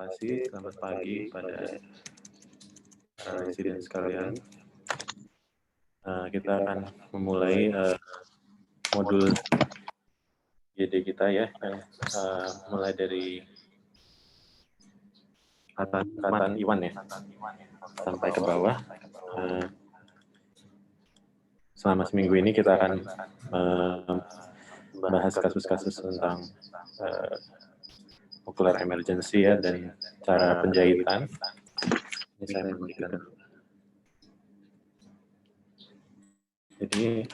kasih, selamat pagi pada para residen sekalian. Kita akan memulai modul GD kita ya, yang mulai dari angkatan Iwan ya, sampai ke bawah. Selama seminggu ini kita akan bahas kasus-kasus tentang ocular emergency ya, dan cara penjahitan. Ini saya matikan dulu. Jadi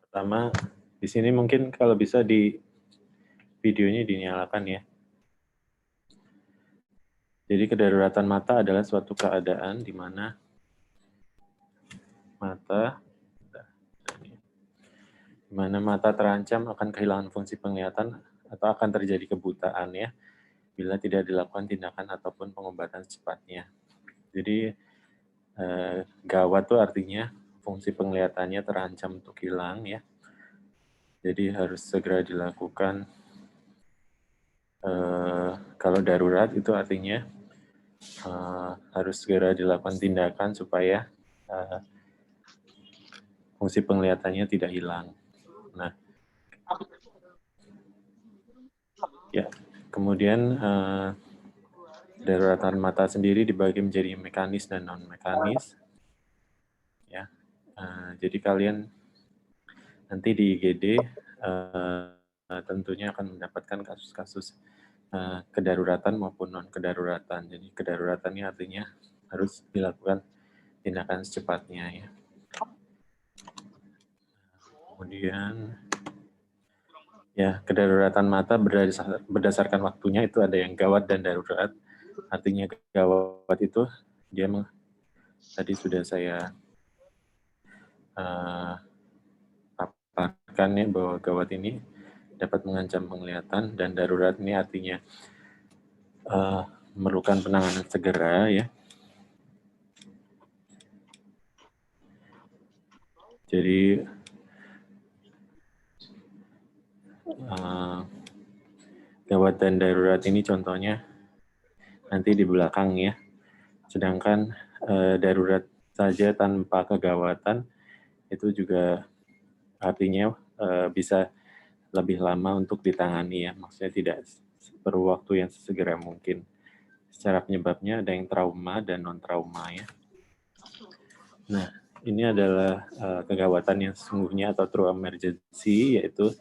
pertama di sini mungkin kalau bisa di videonya dinyalakan ya. Jadi kedaruratan mata adalah suatu keadaan di mana mata terancam akan kehilangan fungsi penglihatan atau akan terjadi kebutaan ya, bila tidak dilakukan tindakan ataupun pengobatan secepatnya. Jadi gawat tuh artinya fungsi penglihatannya terancam untuk hilang ya. Jadi harus segera dilakukan. Kalau darurat itu artinya harus segera dilakukan tindakan supaya fungsi penglihatannya tidak hilang. Nah, ya, kemudian daruratan mata sendiri dibagi menjadi mekanis dan non-mekanis. Ya, jadi kalian nanti di IGD tentunya akan mendapatkan kasus-kasus kedaruratan maupun non-kedaruratan. Jadi kedaruratannya artinya harus dilakukan tindakan secepatnya ya. Kemudian ya, kedaruratan mata berdasarkan waktunya itu ada yang gawat dan darurat. Artinya gawat itu dia tadi sudah saya paparkan ya, bahwa gawat ini dapat mengancam penglihatan, dan darurat ini artinya memerlukan penanganan segera ya. Jadi gawat dan darurat ini contohnya nanti di belakang ya. Sedangkan darurat saja tanpa kegawatan itu juga artinya bisa lebih lama untuk ditangani ya. Maksudnya tidak perlu waktu yang sesegera mungkin. Secara penyebabnya ada yang trauma dan non-trauma ya. Nah, ini adalah kegawatan yang sesungguhnya atau true emergency, yaitu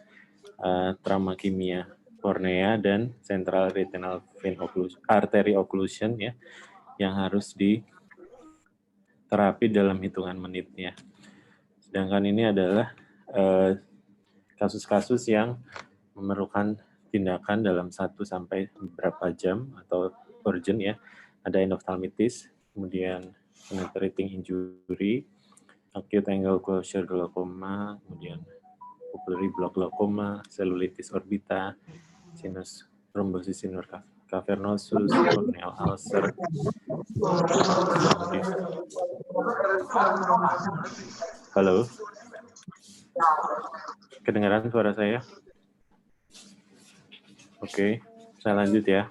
trauma kimia kornea dan central retinal vein artery occlusion ya, yang harus diterapi dalam hitungan menit ya. Sedangkan ini adalah kasus-kasus yang memerlukan tindakan dalam 1 sampai beberapa jam atau urgent ya. Ada endophthalmitis, kemudian penetrating injury, acute angle closure glaucoma, kemudian pupillary block glaucoma, cellulitis orbita, sinus thrombosis sinus cavernosus, corneal ulcer. Halo? Kedengaran suara saya? Oke, saya lanjut ya.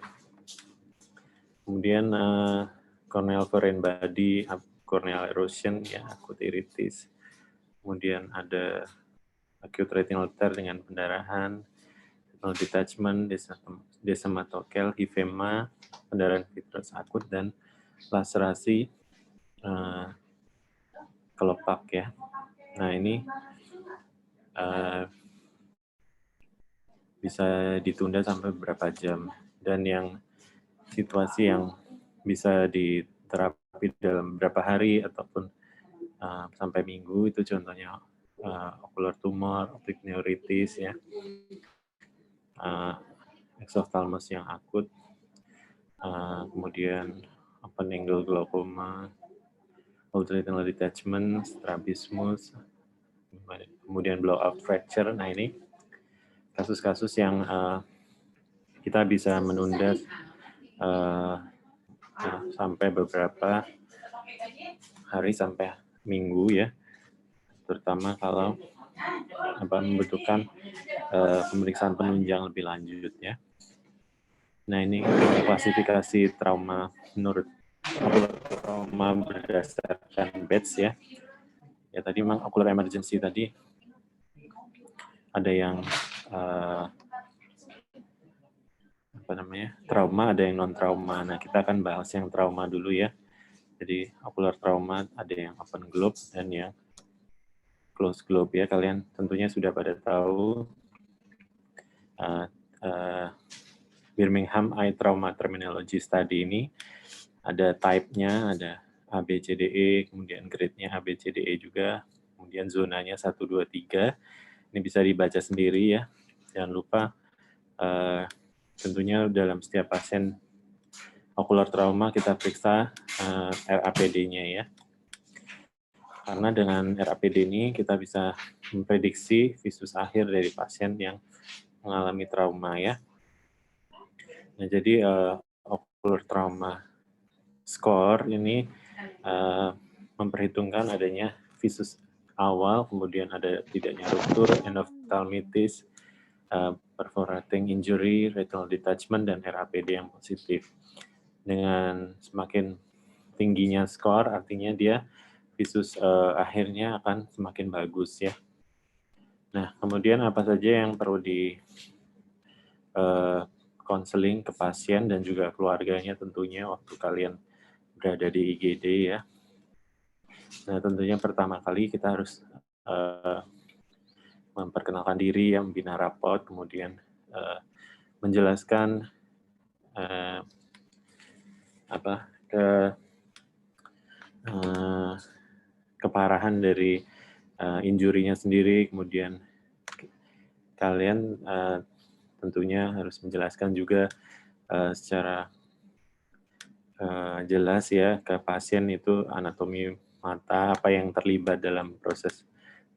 Kemudian corneal foreign body, corneal erosion, ya, acute iritis. Kemudian ada acute retinal tear dengan pendarahan, retinal detachment, desematokel, hifema, pendarahan vitreous akut, dan laserasi kelopak ya. Nah, ini bisa ditunda sampai beberapa jam, dan yang situasi yang bisa diterapi dalam beberapa hari ataupun sampai minggu itu contohnya ocular tumor, optic neuritis ya, exophthalmos yang akut, kemudian open angle glaucoma, retinal detachment, strabismus, kemudian blowout fracture. Nah, ini kasus-kasus yang kita bisa menunda sampai beberapa hari sampai minggu ya, terutama kalau membutuhkan pemeriksaan penunjang lebih lanjut ya. Nah, ini klasifikasi trauma menurut trauma berdasarkan BETS ya. Ya tadi memang ocular emergency tadi ada yang trauma, ada yang non trauma. Nah, kita akan bahas yang trauma dulu ya. Jadi ocular trauma ada yang open globe dan yang close globe ya. Kalian tentunya sudah pada tahu Birmingham Eye Trauma Terminology Study ini ada type-nya, ada A, B, C, D, E, kemudian grade-nya A, B, C, D, E juga, kemudian zonanya 1, 2, 3. Ini bisa dibaca sendiri ya. Jangan lupa tentunya dalam setiap pasien ocular trauma kita periksa RAPD-nya ya. Karena dengan RAPD ini kita bisa memprediksi visus akhir dari pasien yang mengalami trauma ya. Nah, jadi ocular trauma score ini memperhitungkan adanya visus awal, kemudian ada tidaknya ruptur, endophthalmitis, perforating injury, retinal detachment, dan RAPD yang positif. Dengan semakin tingginya skor, artinya dia visus akhirnya akan semakin bagus ya. Nah, kemudian apa saja yang perlu di konseling ke pasien dan juga keluarganya tentunya waktu kalian berada di IGD ya. Nah, tentunya pertama kali kita harus memperkenalkan diri, ya, membina raport, kemudian menjelaskan keparahan dari injurinya sendiri, kemudian kalian tentunya harus menjelaskan juga secara jelas ya ke pasien itu anatomi mata, apa yang terlibat dalam proses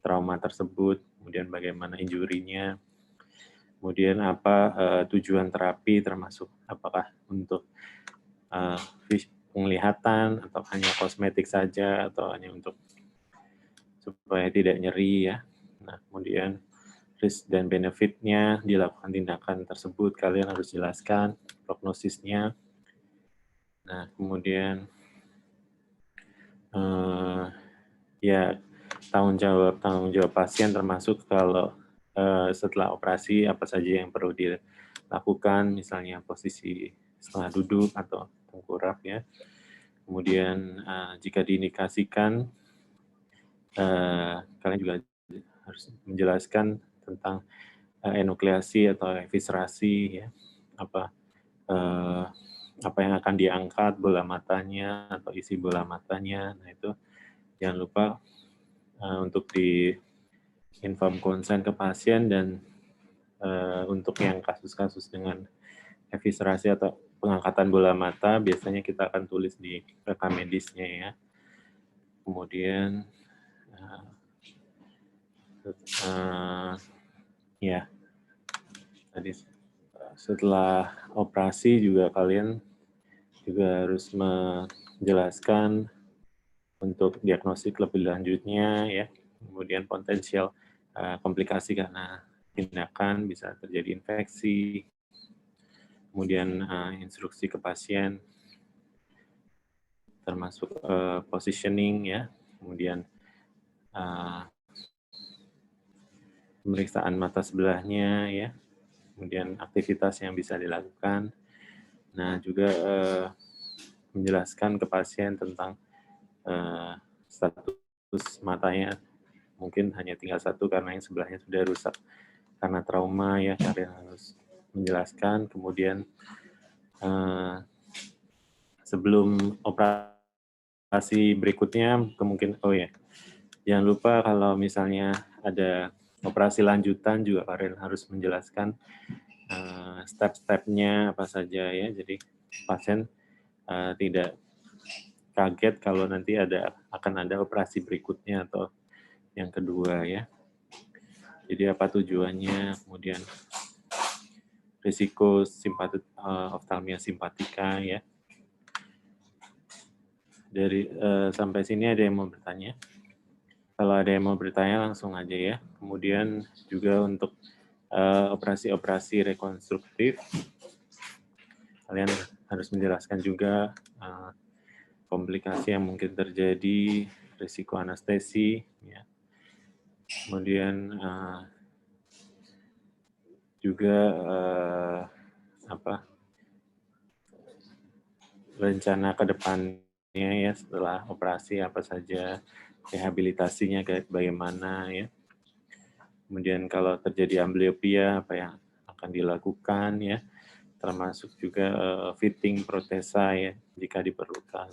trauma tersebut, kemudian bagaimana injurinya, kemudian apa tujuan terapi, termasuk apakah untuk penglihatan atau hanya kosmetik saja atau hanya untuk supaya tidak nyeri ya. Nah, kemudian risk dan benefitnya dilakukan tindakan tersebut kalian harus jelaskan prognosisnya. Nah, kemudian ya tanggung jawab pasien termasuk kalau setelah operasi apa saja yang perlu dilakukan, misalnya posisi setengah duduk atau tengkurap ya. Kemudian jika diindikasikan kalian juga harus menjelaskan tentang enukleasi atau eviscerasi ya, apa yang akan diangkat, bola matanya atau isi bola matanya. Nah, itu jangan lupa untuk di inform konsen ke pasien. Dan untuk yang kasus-kasus dengan eviscerasi atau pengangkatan bola mata biasanya kita akan tulis di rekam medisnya ya. Kemudian ya tadi setelah operasi juga kalian juga harus menjelaskan untuk diagnostik lebih lanjutnya ya, kemudian potensial komplikasi karena tindakan, bisa terjadi infeksi, kemudian instruksi ke pasien termasuk positioning ya, kemudian pemeriksaan mata sebelahnya ya, kemudian aktivitas yang bisa dilakukan. Nah, juga menjelaskan ke pasien tentang status matanya, mungkin hanya tinggal satu karena yang sebelahnya sudah rusak karena trauma ya, kalian harus menjelaskan. Kemudian sebelum operasi berikutnya kemungkinan jangan lupa kalau misalnya ada operasi lanjutan juga kalian harus menjelaskan step-stepnya apa saja ya, jadi pasien tidak kaget kalau nanti akan ada operasi berikutnya atau yang kedua ya. Jadi apa tujuannya, kemudian risiko oftalmia simpatika ya. Dari sampai sini ada yang mau bertanya? Kalau ada yang mau bertanya langsung aja ya. Kemudian juga untuk operasi-operasi rekonstruktif kalian harus menjelaskan juga komplikasi yang mungkin terjadi, risiko anestesi, ya. Kemudian juga rencana ke depannya ya setelah operasi apa saja, rehabilitasinya bagaimana ya. Kemudian kalau terjadi amblyopia apa yang akan dilakukan ya, termasuk juga fitting protesa ya jika diperlukan.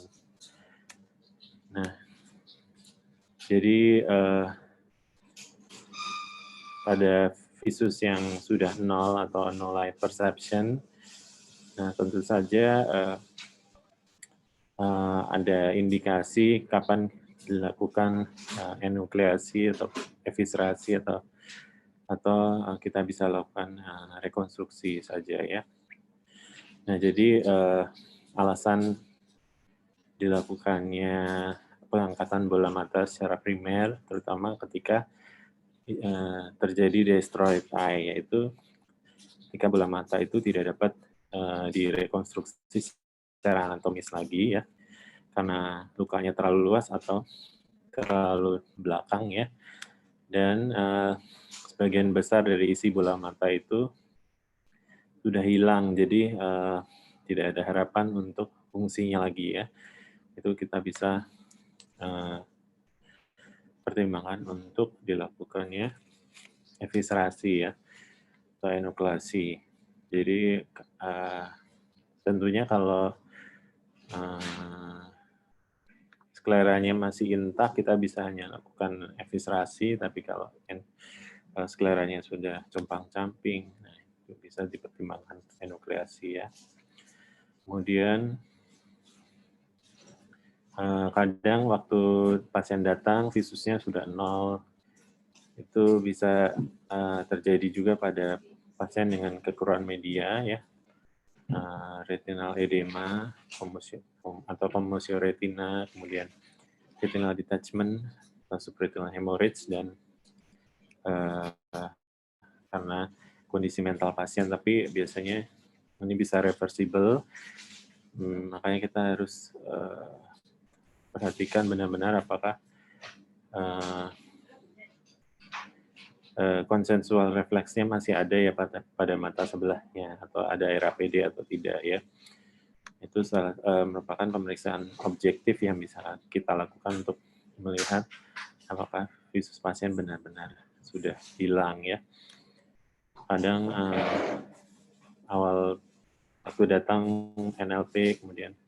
Nah, jadi pada visus yang sudah nol atau no light perception, nah tentu saja ada indikasi kapan dilakukan enukleasi atau eviscerasi atau kita bisa lakukan rekonstruksi saja ya. Nah jadi alasan dilakukannya pengangkatan bola mata secara primer, terutama ketika terjadi destroyed eye, yaitu ketika bola mata itu tidak dapat direkonstruksi secara anatomis lagi ya, karena lukanya terlalu luas atau terlalu belakang ya, dan sebagian besar dari isi bola mata itu sudah hilang, jadi tidak ada harapan untuk fungsinya lagi ya. Itu kita bisa pertimbangkan untuk dilakukannya eviscerasi ya, atau enuklasi. Jadi tentunya kalau skleranya masih intak, kita bisa hanya lakukan eviscerasi, tapi kalau skleranya sudah compang-camping, nah itu bisa dipertimbangkan enukleasi ya. Kemudian kadang waktu pasien datang visusnya sudah nol, itu bisa terjadi juga pada pasien dengan kekurangan media ya, retinal edema atau komosio retina, kemudian retinal detachment, subretinal hemorrhage, dan karena kondisi mental pasien, tapi biasanya ini bisa reversible, makanya kita harus perhatikan benar-benar apakah konsensual refleksnya masih ada ya pada mata sebelahnya, atau ada RAPD atau tidak ya. Itu merupakan pemeriksaan objektif yang bisa kita lakukan untuk melihat apakah visus pasien benar-benar sudah hilang ya. Kadang awal waktu datang NLP, kemudian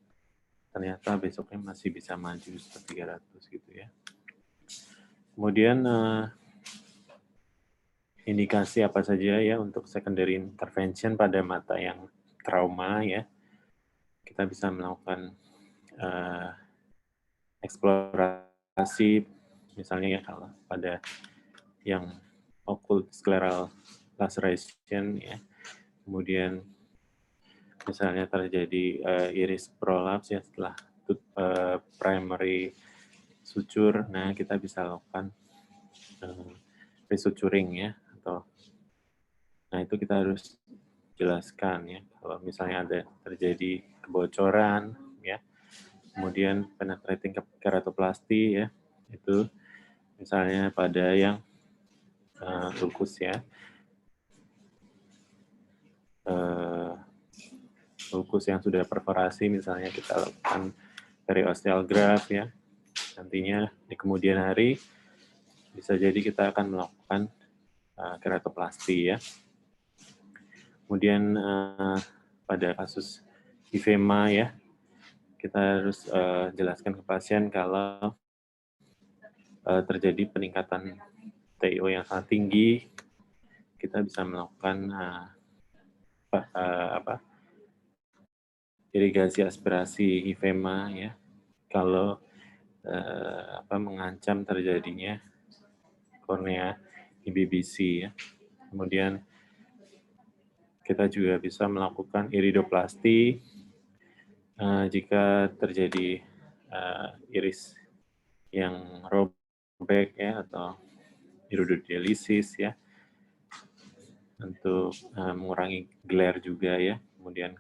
ternyata besoknya masih bisa maju seperti 300 gitu ya. Kemudian indikasi apa saja ya untuk secondary intervention pada mata yang trauma ya. Kita bisa melakukan eksplorasi misalnya ya kalau pada yang occult scleral laceration ya. Kemudian misalnya terjadi iris prolapse ya setelah primary suture, nah kita bisa lakukan resuturing ya, atau nah itu kita harus jelaskan ya kalau misalnya ada terjadi kebocoran ya, kemudian penetrating keratoplasti ya, itu misalnya pada yang ulkus ya, ulkus yang sudah perforasi, misalnya kita lakukan periosteal graft ya, nantinya di kemudian hari bisa jadi kita akan melakukan keratoplasti ya. Kemudian pada kasus ifema ya, kita harus jelaskan ke pasien kalau terjadi peningkatan TiO yang sangat tinggi, kita bisa melakukan irigasi aspirasi ifema ya, kalau mengancam terjadinya kornea IBBC ya. Kemudian kita juga bisa melakukan iridoplasti jika terjadi iris yang robek ya, atau iridodialisis ya, untuk mengurangi glare juga ya. Kemudian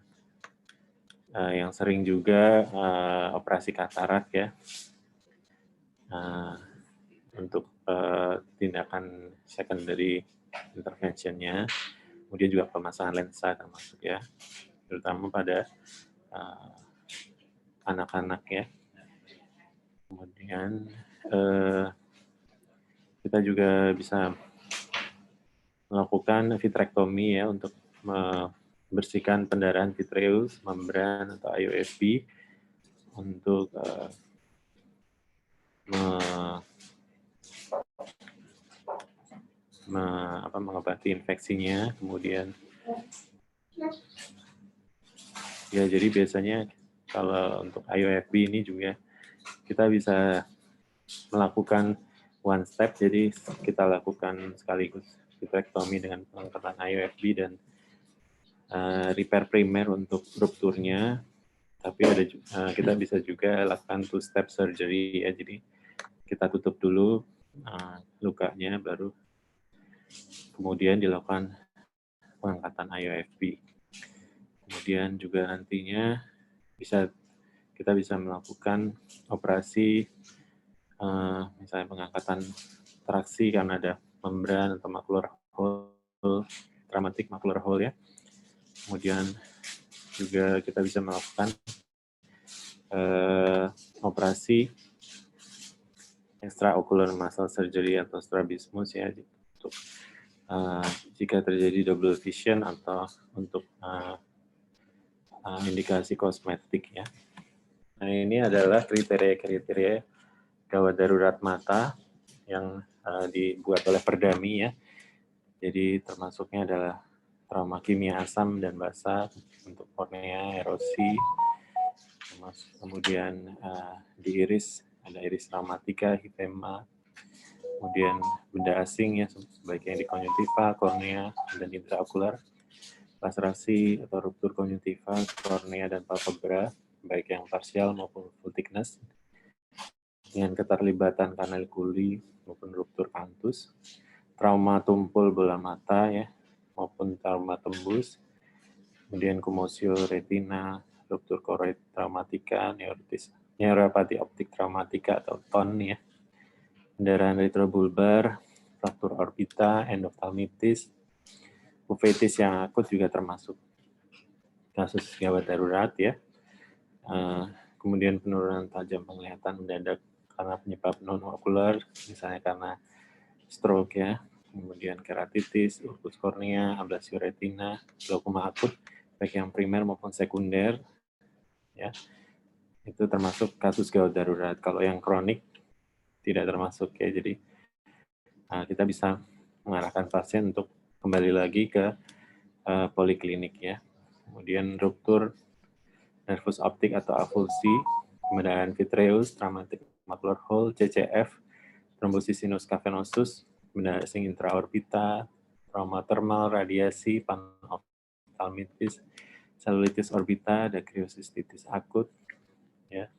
yang sering juga operasi katarak ya, untuk tindakan secondary intervention-nya, kemudian juga pemasangan lensa termasuk ya, terutama pada anak-anak ya. Kemudian kita juga bisa melakukan vitrektomi ya untuk membersihkan pendarahan vitreus, membran atau IOFB untuk mengobati infeksinya. Kemudian ya jadi biasanya kalau untuk IOFB ini juga kita bisa melakukan one step, jadi kita lakukan sekaligus vitrektomi dengan pengangkatan IOFB dan repair primer untuk rupturnya, tapi kita bisa juga lakukan two step surgery ya, jadi kita tutup dulu lukanya, baru kemudian dilakukan pengangkatan IOFB. Kemudian juga nantinya kita bisa melakukan operasi misalnya pengangkatan traksi karena ada membran atau macular hole, traumatic macular hole ya. Kemudian juga kita bisa melakukan operasi extraocular muscle surgery atau strabismus ya, untuk jika terjadi double vision atau untuk indikasi kosmetik ya. Nah, ini adalah kriteria-kriteria gawat darurat mata yang dibuat oleh Perdami ya. Jadi termasuknya adalah trauma kimia asam dan basa untuk kornea, erosi, kemudian di iris ada iris traumatika, hipema, kemudian benda asing ya sebaiknya di konjungtiva, kornea, dan intraokular, laserasi atau ruptur konjungtiva, kornea dan palpebra, baik yang parsial maupun full thickness, dengan keterlibatan kanalikuli maupun ruptur kantus, trauma tumpul bola mata ya, maupun trauma tembus, kemudian kumosio retina, ruptur koroid traumatika, neuropati optik traumatika atau TON ya, pendarahan retrobulbar, fraktur orbita, endoftalmitis, uveitis yang akut juga termasuk kasus gawat darurat ya. Kemudian penurunan tajam penglihatan mendadak karena penyebab non-okular, misalnya karena stroke ya, kemudian keratitis, ulkus kornea, ablasio retina, glaukoma akut, baik yang primer maupun sekunder, ya, itu termasuk kasus gawat darurat. Kalau yang kronik tidak termasuk ya, jadi kita bisa mengarahkan pasien untuk kembali lagi ke poliklinik ya. Kemudian ruptur nervus optik atau avulsi, pendarahan vitreus, traumatic macular hole, CCF, trombosis sinus cavernosus, benda asing intraorbita, trauma thermal, radiasi, panoftalmitis, selulitis orbita, dacryocystitis akut, ya,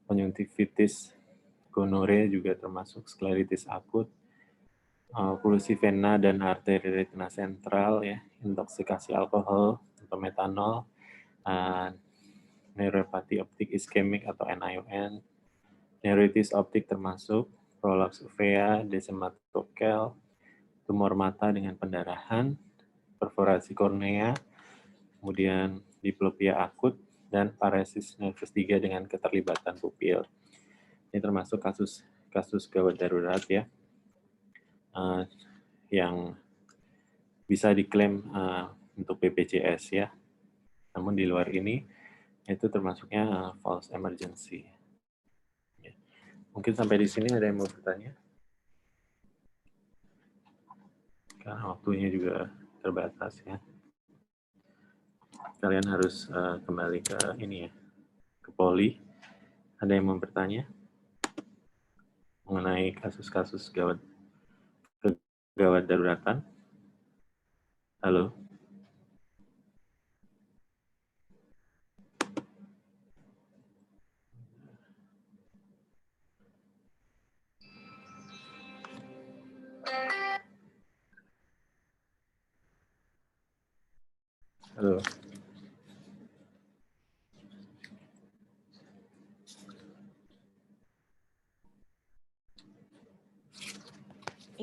konjungtivitis gonore juga termasuk, skleritis akut, polusi vena dan arteri retina sentral, ya, intoksikasi alkohol atau metanol, neuropati optik iskemik atau NION, neuritis optik termasuk, prolaps uvea, desematokel, tumor mata dengan pendarahan, perforasi kornea, kemudian diplopia akut, dan paresis nervus 3 dengan keterlibatan pupil. Ini termasuk kasus gawat darurat ya, yang bisa diklaim untuk BPJS ya. Namun di luar ini itu termasuknya false emergency. Ya. Mungkin sampai di sini ada yang mau bertanya? Karena waktunya juga terbatas ya. Kalian harus kembali ke ini ya, ke poli. Ada yang mau bertanya mengenai kasus-kasus gawat daruratan? Halo? Halo?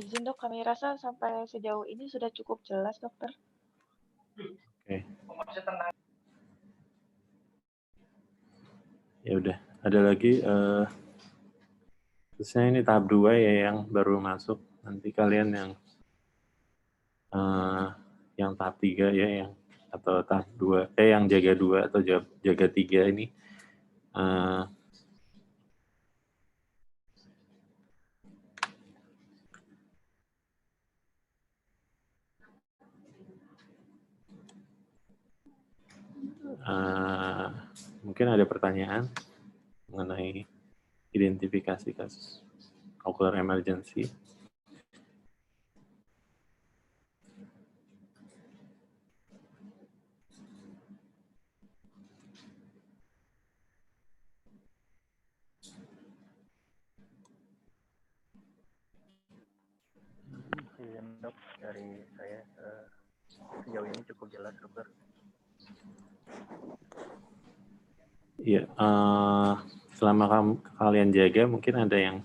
Izin dok, kami rasa sampai sejauh ini sudah cukup jelas dokter. Oke. Ya udah, ada lagi terusnya ini tahap 2 ya yang baru masuk. Nanti kalian yang tahap 3 ya, yang atau tahap 2 yang jaga 2 atau jaga 3 ini mungkin ada pertanyaan mengenai identifikasi kasus ocular emergency. Izin dok, dari saya sejauh ini cukup jelas dokter. Iya, selama kalian jaga mungkin ada yang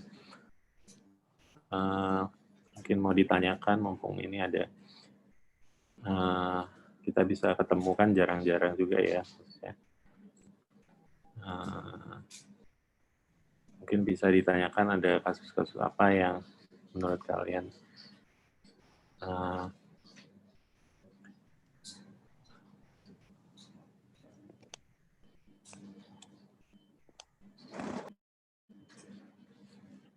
mungkin mau ditanyakan, mumpung ini ada kita bisa ketemu kan jarang-jarang juga ya. Mungkin bisa ditanyakan ada kasus-kasus apa yang menurut kalian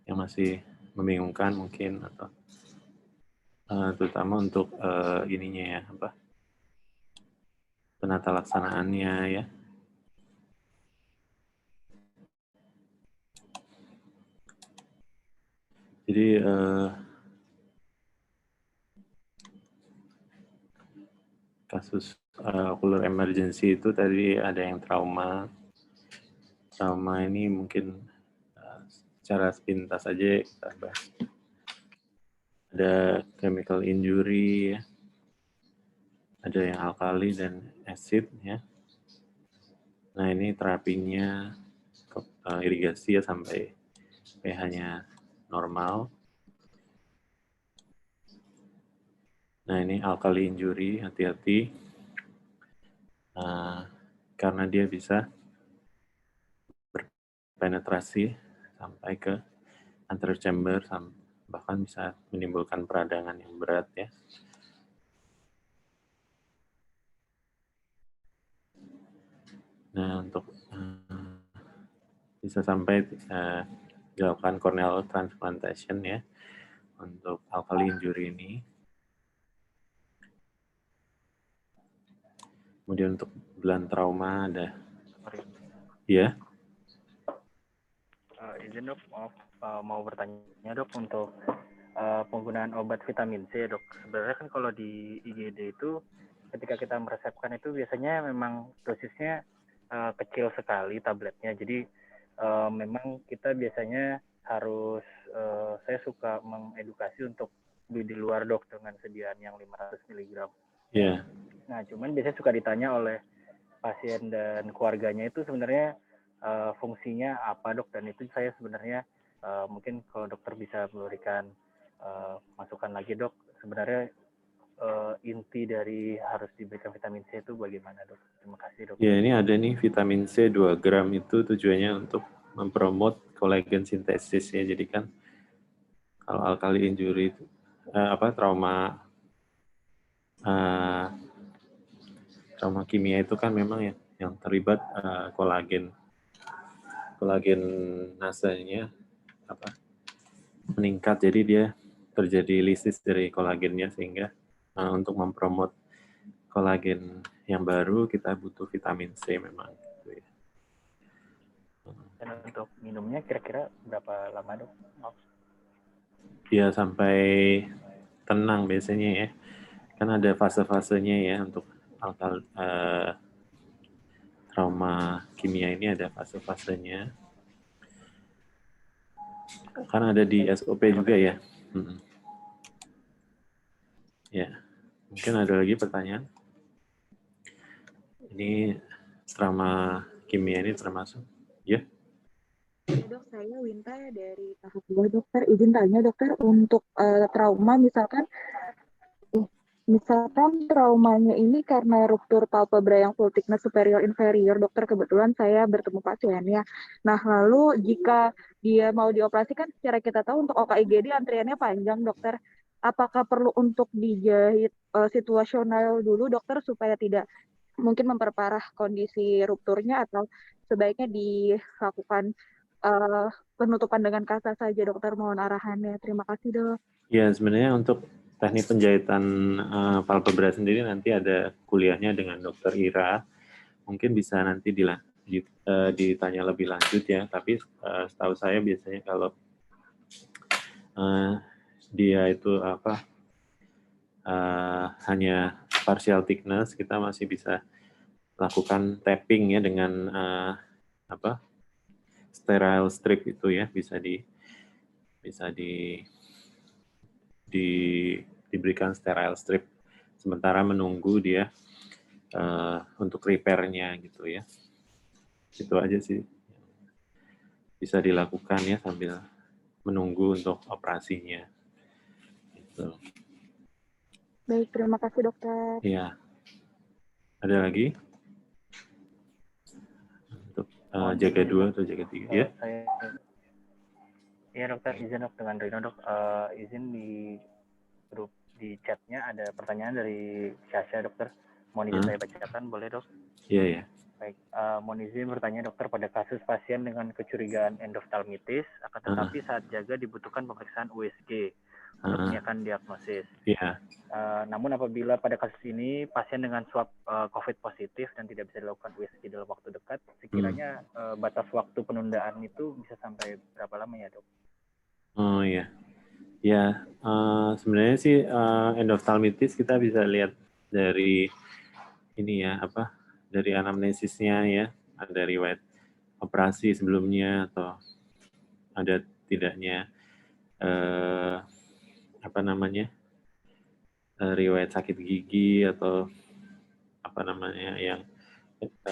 yang masih membingungkan mungkin, atau terutama untuk ininya ya, apa, penata laksanaannya ya. Jadi kasus ocular emergency itu tadi ada yang trauma ini mungkin secara sepintas saja kita bahas. Ada chemical injury ya. Ada yang alkali dan acid ya. Nah ini terapinya irigasi ya sampai pH-nya normal. Nah ini alkali injury, hati-hati karena dia bisa berpenetrasi sampai ke anterior chamber, bahkan bisa menimbulkan peradangan yang berat ya. Nah untuk bisa sampai dilakukan corneal transplantation ya untuk alkali injury ini. Kemudian untuk blunt trauma ada. Ya. Izin dok, maaf, mau bertanya dok untuk penggunaan obat vitamin C dok. Sebenarnya kan kalau di IGD itu ketika kita meresepkan itu biasanya memang dosisnya kecil sekali tabletnya. Jadi memang kita biasanya harus, saya suka mengedukasi untuk beli di luar dok dengan sediaan yang 500 mg. Yeah. Nah, cuman biasanya suka ditanya oleh pasien dan keluarganya itu sebenarnya fungsinya apa dok, dan itu saya sebenarnya mungkin kalau dokter bisa memberikan masukan lagi dok, sebenarnya inti dari harus diberikan vitamin C itu bagaimana dok? Terima kasih dok. Ya ini ada nih vitamin C 2 gram itu tujuannya untuk mempromot kolagen sintesis ya. Jadi kan kalau alkali injury itu trauma kimia itu kan memang ya yang terlibat kolagen nasanya meningkat, jadi dia terjadi lisis dari kolagennya, sehingga untuk mempromot kolagen yang baru kita butuh vitamin C memang gitu ya. Dan untuk minumnya kira-kira berapa lama dok? Ya sampai tenang biasanya ya, kan ada fase-fasenya ya untuk trauma kimia ini, ada fase-fasenya. Kan ada di SOP juga ya. Ya, mungkin ada lagi pertanyaan. Ini trauma kimia ini termasuk, ya? Ya dok, saya Winta dari tahap 2 dokter. Izin tanya dokter, untuk trauma misalkan traumanya ini karena ruptur palpebra yang full thickness superior inferior, dokter kebetulan saya bertemu pasiennya. Nah lalu jika dia mau dioperasikan, secara kita tahu untuk OKIGD antriannya panjang dokter. Apakah perlu untuk dijahit situasional dulu dokter supaya tidak mungkin memperparah kondisi rupturnya, atau sebaiknya dilakukan eh, penutupan dengan kasa saja dokter, mohon arahannya. Terima kasih dok. Ya, sebenarnya untuk teknik penjahitan palpebra sendiri nanti ada kuliahnya dengan Dokter Ira. Mungkin bisa nanti ditanya lebih lanjut ya. Tapi setahu saya biasanya kalau dia itu hanya partial thickness, kita masih bisa lakukan tapping ya dengan sterile strip itu ya, bisa diberikan sterile strip sementara menunggu dia untuk repair-nya gitu ya. Itu aja sih bisa dilakukan ya sambil menunggu untuk operasinya. Gitu. Baik, terima kasih dokter. Ya, ada lagi untuk jaga 2 atau jaga 3 ya? Iya dokter, izin dok dengan Rino dok. Izin di grup di chatnya ada pertanyaan dari Syasha dokter. Mohon izin saya bacakan, boleh dok? Iya ya. Baik, mohon izin bertanya dokter, pada kasus pasien dengan kecurigaan endoftalmitis, akan tetapi saat jaga dibutuhkan pemeriksaan USG untuk menyiapkan diagnosis. Iya. Namun apabila pada kasus ini pasien dengan swab COVID positif dan tidak bisa dilakukan USG dalam waktu dekat, sekiranya batas waktu penundaan itu bisa sampai berapa lama ya dok? Oh iya. Ya, sebenarnya sih endoftalmitis kita bisa lihat dari ini ya, dari anamnesisnya ya, ada riwayat operasi sebelumnya atau ada tidaknya riwayat sakit gigi atau yang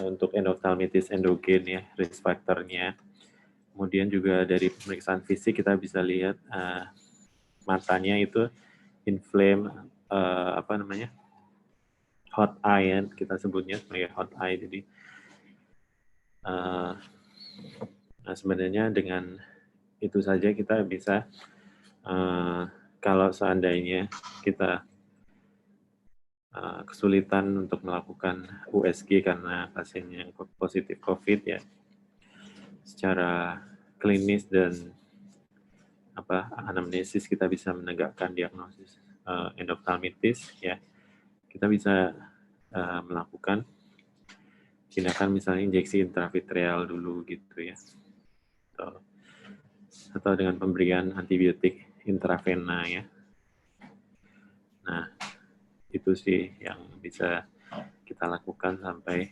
untuk endoftalmitis endogen ya, risk factor-nya. Kemudian juga dari pemeriksaan fisik kita bisa lihat matanya itu inflame, hot eye ya, kita sebutnya sebagai hot eye. Jadi sebenarnya dengan itu saja kita bisa kalau seandainya kita kesulitan untuk melakukan USG karena pasiennya positif COVID ya, secara klinis dan anamnesis kita bisa menegakkan diagnosis endoftalmitis ya, kita bisa melakukan tindakan misalnya injeksi intravitreal dulu gitu ya, atau dengan pemberian antibiotik intravena ya. Nah, itu sih yang bisa kita lakukan sampai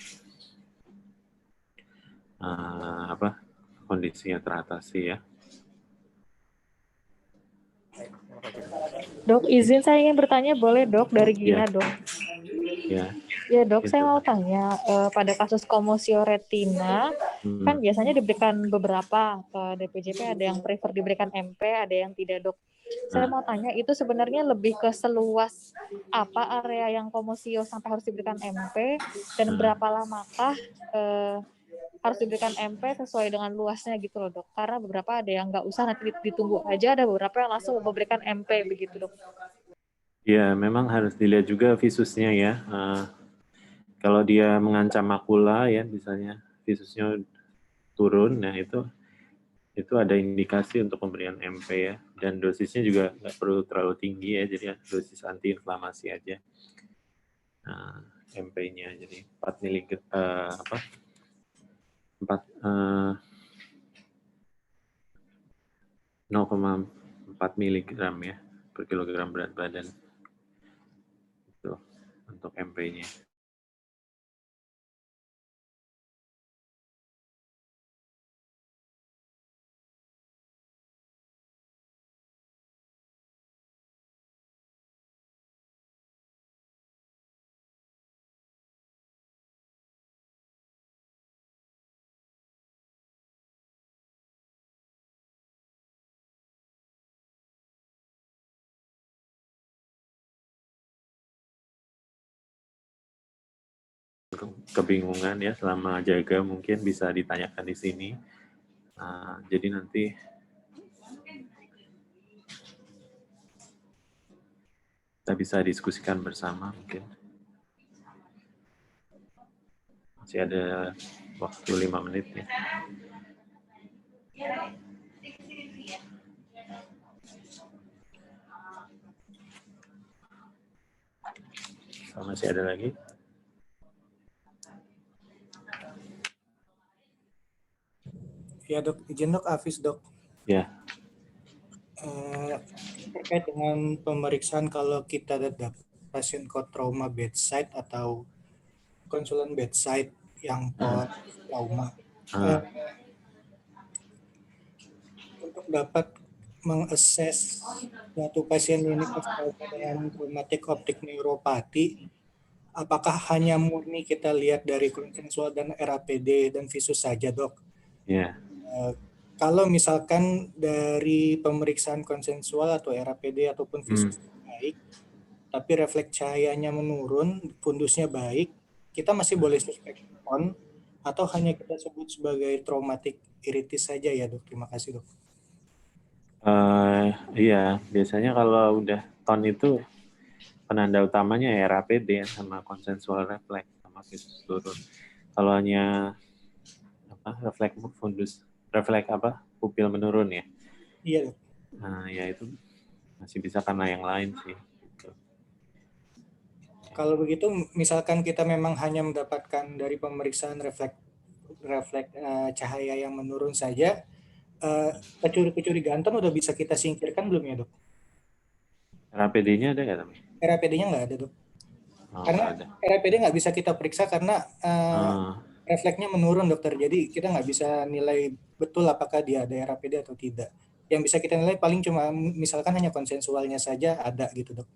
kondisinya teratasi ya. Dok, izin saya ingin bertanya, boleh dok, dari Gina dok? Ya dok, saya mau tanya, pada kasus komosio retina, kan biasanya diberikan beberapa, DPJP ada yang prefer diberikan MP, ada yang tidak dok. Saya mau tanya, itu sebenarnya lebih ke seluas apa area yang komosio sampai harus diberikan MP, dan berapa lamakah harus diberikan MP sesuai dengan luasnya gitu loh dok. Karena beberapa ada yang nggak usah, nanti ditunggu aja, ada beberapa yang langsung memberikan MP begitu dok. Ya, memang harus dilihat juga visusnya ya. Kalau dia mengancam makula ya, misalnya visusnya turun, nah itu ada indikasi untuk pemberian MP ya. Dan dosisnya juga nggak perlu terlalu tinggi ya, jadi dosis antiinflamasi aja. MP-nya jadi 4 mg 0,4 mg ya per kilogram berat badan. Itu untuk MP-nya. kebingungan ya selama jaga mungkin bisa ditanyakan di sini. Jadi nanti kita bisa diskusikan bersama mungkin. Masih ada waktu 5 menit ya. Masih ada lagi? Ya dok, izin dok, Hafiz dok. Ya. Terkait dengan pemeriksaan kalau kita ada pasien trauma bedside atau konsulen bedside yang trauma, untuk dapat mengakses suatu pasien ini dengan traumatik optik neuropati, apakah hanya murni kita lihat dari konsensual dan RAPD dan visus saja dok? Ya. Kalau misalkan dari pemeriksaan konsensual atau RAPD ataupun visus baik, tapi refleks cahayanya menurun, fundusnya baik, kita masih boleh suspek on atau hanya kita sebut sebagai traumatik iritis saja ya dok? Terima kasih dok. Iya, biasanya kalau udah ton itu penanda utamanya ya RAPD sama konsensual refleks sama visus turun. Kalau hanya refleks fundus, refleks pupil menurun ya. Iya dok. Ya itu masih bisa karena yang lain sih. Gitu. Kalau begitu, misalkan kita memang hanya mendapatkan dari pemeriksaan refleks cahaya yang menurun saja, kecurigaan udah bisa kita singkirkan belum ya dok? RAPD-nya ada nggak tapi? RAPD-nya nggak ada dok. Karena RAPD nggak bisa kita periksa karena refleksnya menurun dokter. Jadi kita nggak bisa nilai betul apakah dia ada RAPD atau tidak. Yang bisa kita nilai paling cuma misalkan hanya konsensualnya saja ada gitu dok.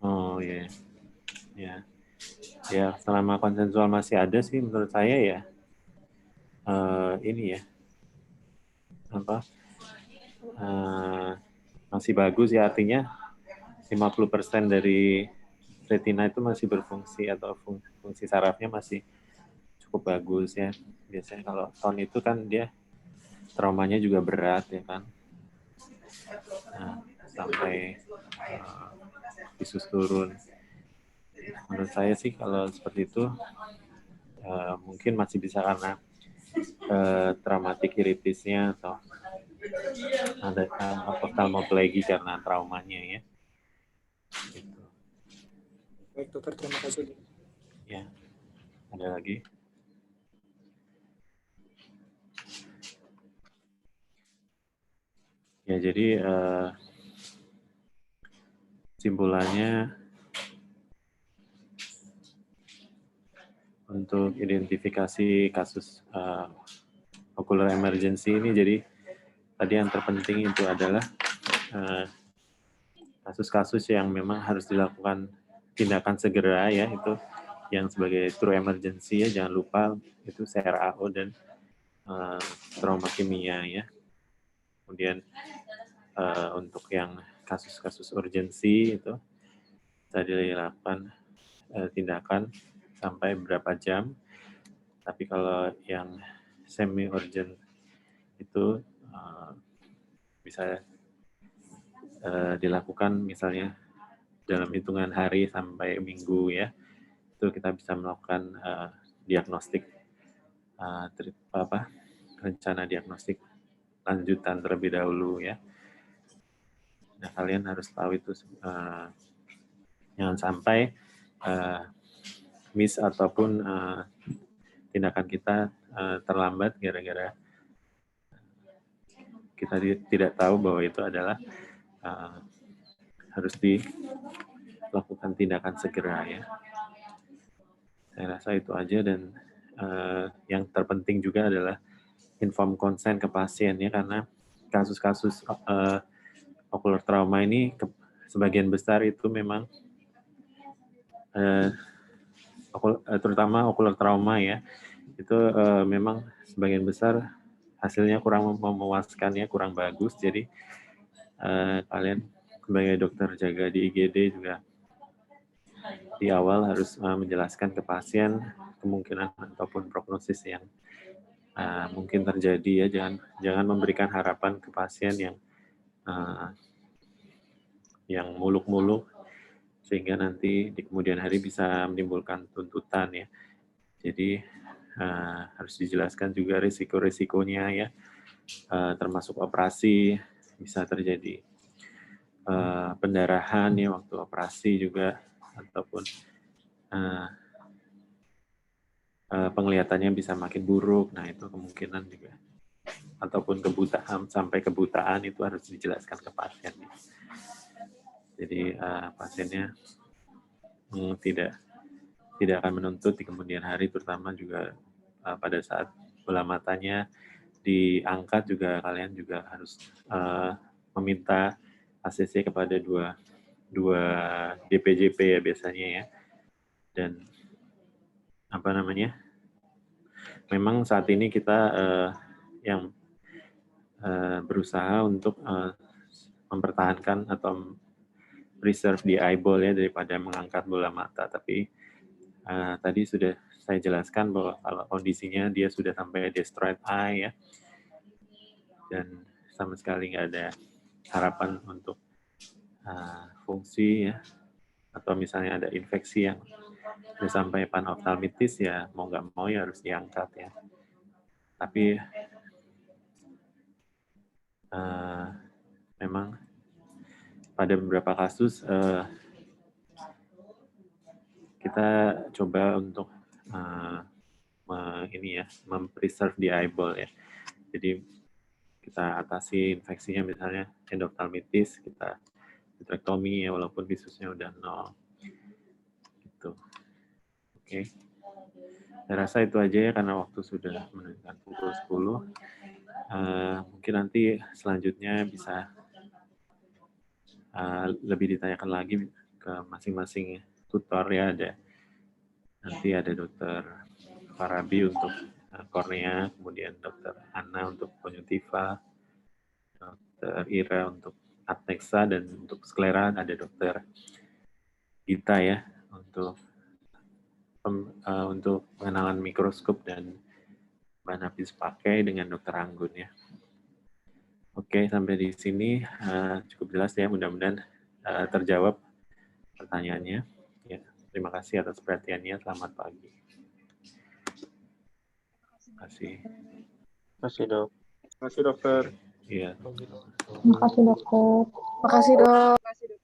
Oh iya. Ya selama konsensual masih ada sih menurut saya ya ini ya masih bagus ya, artinya 50% dari retina itu masih berfungsi atau fungsi sarafnya masih cukup bagus ya. Biasanya kalau ton itu kan dia traumanya juga berat ya kan. Sampai visus turun. Menurut saya sih kalau seperti itu mungkin masih bisa karena traumatik iritisnya atau ada ophthalmoplegia karena traumanya ya. Gitu. Baik dokter, terima kasih. Ya, ada lagi? Ya jadi kesimpulannya untuk identifikasi kasus ocular emergency ini, jadi tadi yang terpenting itu adalah kasus-kasus yang memang harus dilakukan tindakan segera ya, itu yang sebagai true emergency ya, jangan lupa itu CRAO dan trauma kimia ya. Kemudian untuk yang kasus-kasus urgensi itu tadi dilakukan tindakan sampai berapa jam. Tapi kalau yang semi urgent itu bisa dilakukan misalnya dalam hitungan hari sampai minggu ya. Itu kita bisa melakukan diagnostik rencana diagnostik lanjutan terlebih dahulu ya. Nah, kalian harus tahu itu jangan sampai miss ataupun tindakan kita terlambat gara-gara kita tidak tahu bahwa itu adalah harus dilakukan tindakan segera ya. Saya rasa itu aja, dan yang terpenting juga adalah inform consent ke pasien ya, karena kasus-kasus ocular trauma ini sebagian besar itu memang terutama ocular trauma ya, itu memang sebagian besar hasilnya kurang memuaskan ya, kurang bagus. Jadi kalian sebagai dokter jaga di IGD juga di awal harus menjelaskan ke pasien kemungkinan ataupun prognosis yang mungkin terjadi ya. Jangan memberikan harapan ke pasien yang muluk-muluk sehingga nanti di kemudian hari bisa menimbulkan tuntutan ya. Jadi harus dijelaskan juga risiko-risikonya ya, termasuk operasi bisa terjadi pendarahan ya waktu operasi juga, ataupun penglihatannya bisa makin buruk. Nah itu kemungkinan juga, ataupun kebutaan sampai kebutaan itu harus dijelaskan ke pasien. Jadi pasiennya tidak akan menuntut di kemudian hari, terutama juga pada saat bola matanya diangkat juga kalian juga harus meminta ACC kepada dua DPJP ya biasanya ya. Dan memang saat ini kita yang berusaha untuk mempertahankan atau preserve di eyeball ya daripada mengangkat bola mata. Tapi tadi sudah saya jelaskan bahwa kalau kondisinya dia sudah sampai destroyed eye ya, dan sama sekali nggak ada harapan untuk fungsi ya, atau misalnya ada infeksi yang sudah sampai panoftalmitis ya, mau nggak mau ya harus diangkat ya. Tapi memang pada beberapa kasus kita coba untuk mempreserve di eyeball ya. Jadi kita atasi infeksinya, misalnya endoftalmitis, kita vitrektomi ya, walaupun visusnya udah 0. Gitu. Oke. Saya rasa itu aja ya, karena waktu sudah menunjukkan pukul 10. Mungkin nanti selanjutnya bisa lebih ditanyakan lagi ke masing-masing tutor ya. Nanti ada Dokter Farabi untuk kornea, kemudian Dokter Anna untuk konjungtiva, Dokter Ira untuk apnexa, dan untuk sklera ada Dokter Gita ya untuk pengenalan mikroskop dan bahan habis pakai dengan Dokter Anggun ya. Oke, sampai di sini cukup jelas ya, mudah-mudahan terjawab pertanyaannya. Ya, terima kasih atas perhatiannya, selamat pagi. Terima kasih. Terima kasih dok. Terima kasih dokter. Iya. Terima kasih dokter. Makasih dok.